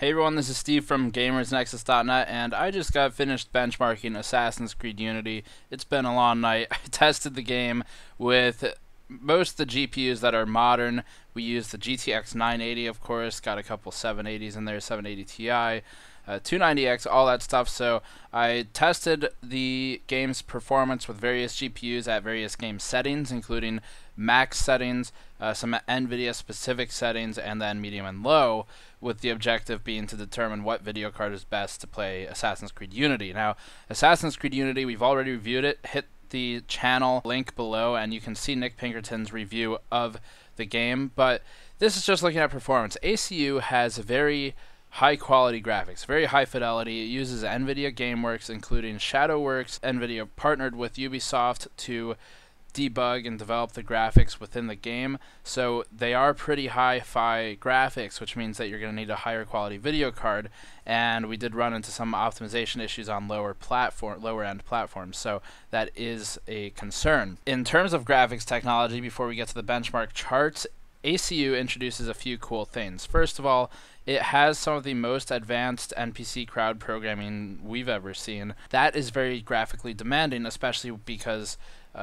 Hey everyone, this is Steve from GamersNexus.net, and I just got finished benchmarking Assassin's Creed Unity. It's been a long night. I tested the game with most of the GPUs that are modern. We used the GTX 980, of course, got a couple 780s in there, 780 Ti, 290X, all that stuff. So I tested the game's performance with various GPUs at various game settings, including max settings, some NVidia specific settings, and then medium and low, with the objective being to determine what video card is best to play Assassin's Creed Unity. Now, Assassin's Creed Unity, we've already reviewed it. Hit the channel link below and you can see Nick Pinkerton's review of the game, but this is just looking at performance. ACU has very high quality graphics, very high fidelity. It uses NVIDIA GameWorks, including ShadowWorks. NVIDIA partnered with Ubisoft to debug and develop the graphics within the game, so they are pretty hi-fi graphics, which means that you're going to need a higher quality video card, and we did run into some optimization issues on lower end platforms, so that is a concern. In terms of graphics technology, before we get to the benchmark charts, ACU introduces a few cool things. First of all, it has some of the most advanced NPC crowd programming we've ever seen. That is very graphically demanding, especially because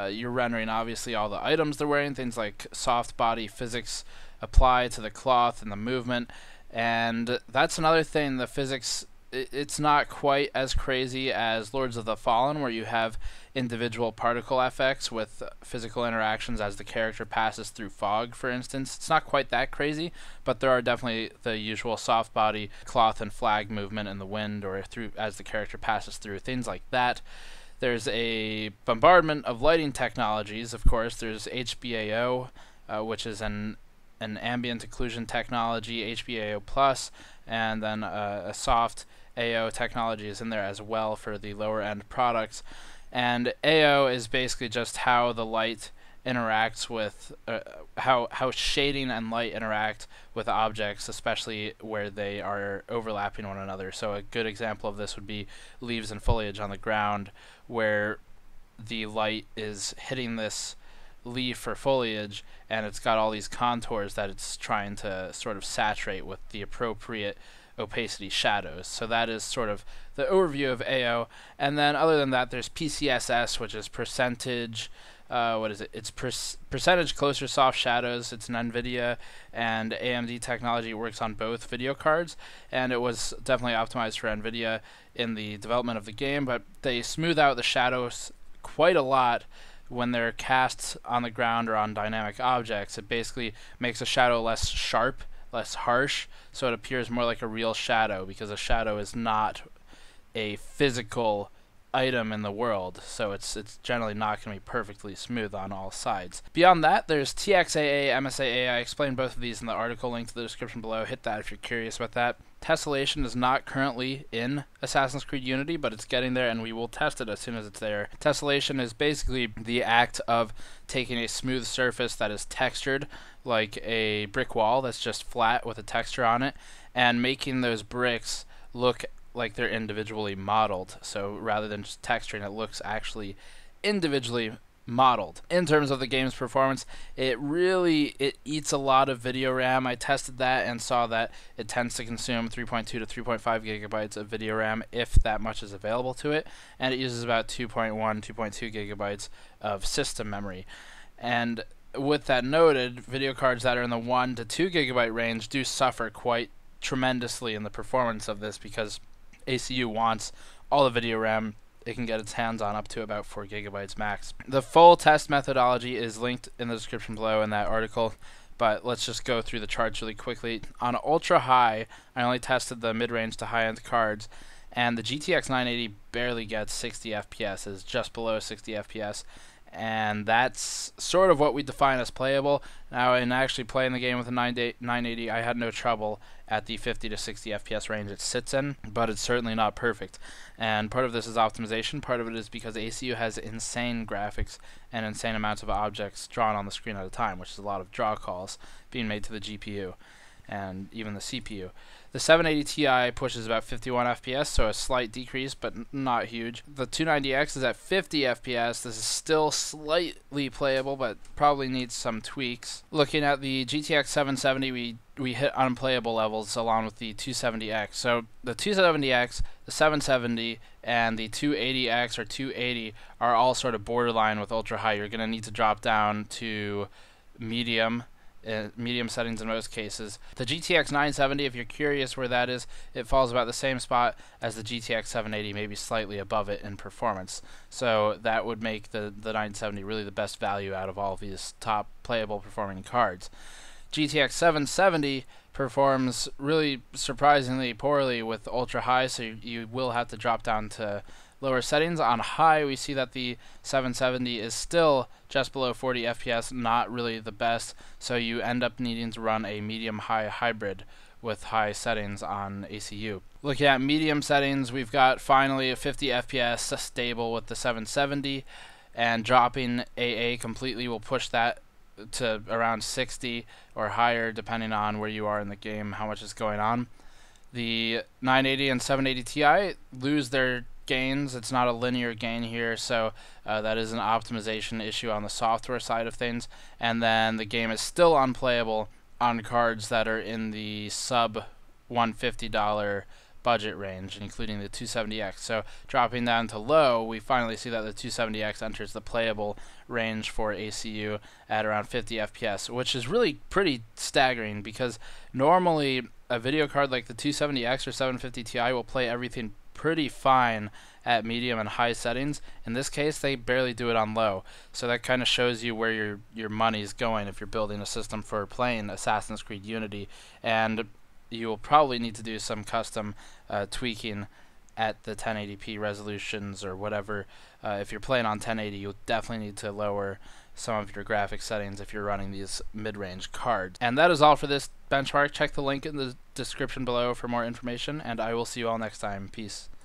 you're rendering obviously all the items they're wearing, things like soft body physics apply to the cloth and the movement, and that's another thing. The physics, it's not quite as crazy as Lords of the Fallen, where you have individual particle effects with physical interactions as the character passes through fog, for instance. It's not quite that crazy, but there are definitely the usual soft body cloth and flag movement in the wind or through as the character passes through, things like that. There's a bombardment of lighting technologies, of course. There's HBAO, which is an ambient occlusion technology, HBAO plus, and then a soft AO technology is in there as well for the lower end products. And AO is basically just how the light interacts with how shading and light interact with objects, especially where they are overlapping one another. So a good example of this would be leaves and foliage on the ground, where the light is hitting this leaf or foliage and it's got all these contours that it's trying to sort of saturate with the appropriate opacity shadows. So that is sort of the overview of AO. And then other than that, there's PCSS, which is percentage it's percentage closer soft shadows. It's an NVIDIA and AMD technology. It works on both video cards, and it was definitely optimized for NVIDIA in the development of the game, but they smooth out the shadows quite a lot when they're cast on the ground or on dynamic objects. It basically makes a shadow less sharp, less harsh, so it appears more like a real shadow, because a shadow is not a physical item in the world, so it's generally not going to be perfectly smooth on all sides. Beyond that, there's TXAA, MSAA. I explained both of these in the article linked to the description below. Hit that if you're curious about that. Tessellation is not currently in Assassin's Creed Unity, but it's getting there, and we will test it as soon as it's there. Tessellation is basically the act of taking a smooth surface that is textured, like a brick wall that's just flat with a texture on it, and making those bricks look like they're individually modeled. So rather than just texturing, it looks actually individually modeled. In terms of the game's performance, it eats a lot of video RAM. I tested that and saw that it tends to consume 3.2 to 3.5 gigabytes of video RAM, if that much is available to it, and it uses about 2.1, 2.2 gigabytes of system memory. And with that noted, video cards that are in the 1 to 2 gigabyte range do suffer quite tremendously in the performance of this, because ACU wants all the video RAM it can get its hands on, up to about 4 gigabytes max. The full test methodology is linked in the description below in that article, but let's just go through the charts really quickly. On ultra high, I only tested the mid-range to high-end cards, and the GTX 980 barely gets 60 FPS, is just below 60 FPS, and that's sort of what we define as playable. Now, in actually playing the game with a 980, I had no trouble at the 50 to 60 FPS range it sits in, but it's certainly not perfect. And part of this is optimization, part of it is because ACU has insane graphics and insane amounts of objects drawn on the screen at a time, which is a lot of draw calls being made to the GPU. and even the CPU. The 780 Ti pushes about 51 FPS, so a slight decrease, but not huge. The 290X is at 50 FPS. This is still slightly playable, but probably needs some tweaks. Looking at the GTX 770, we hit unplayable levels along with the 270X. So the 270X, the 770, and the 280X or 280 are all sort of borderline with ultra high. You're going to need to drop down to medium settings in most cases. The GTX 970, if you're curious where that is, it falls about the same spot as the GTX 780, maybe slightly above it in performance. So that would make the 970 really the best value out of all of these top playable performing cards. GTX 770 performs really surprisingly poorly with ultra high, so you will have to drop down to lower settings. On high, we see that the 770 is still just below 40 FPS, not really the best, so you end up needing to run a medium-high hybrid with high settings on ACU. Looking at medium settings, we've got finally a 50 FPS stable with the 770, and dropping AA completely will push that to around 60 or higher depending on where you are in the game, how much is going on. The 980 and 780 Ti lose their gains. It's not a linear gain here, so that is an optimization issue on the software side of things. And then the game is still unplayable on cards that are in the sub $150 budget range, including the 270X. So dropping down to low, we finally see that the 270X enters the playable range for ACU at around 50 FPS, which is really pretty staggering because normally a video card like the 270X or 750 Ti will play everything pretty fine at medium and high settings. In this case, they barely do it on low. So that kind of shows you where your money's going if you're building a system for playing Assassin's Creed Unity. And you will probably need to do some custom tweaking at the 1080p resolutions or whatever. If you're playing on 1080, you'll definitely need to lower some of your graphic settings if you're running these mid-range cards. And that is all for this benchmark. Check the link in the description below for more information, and I will see you all next time. Peace.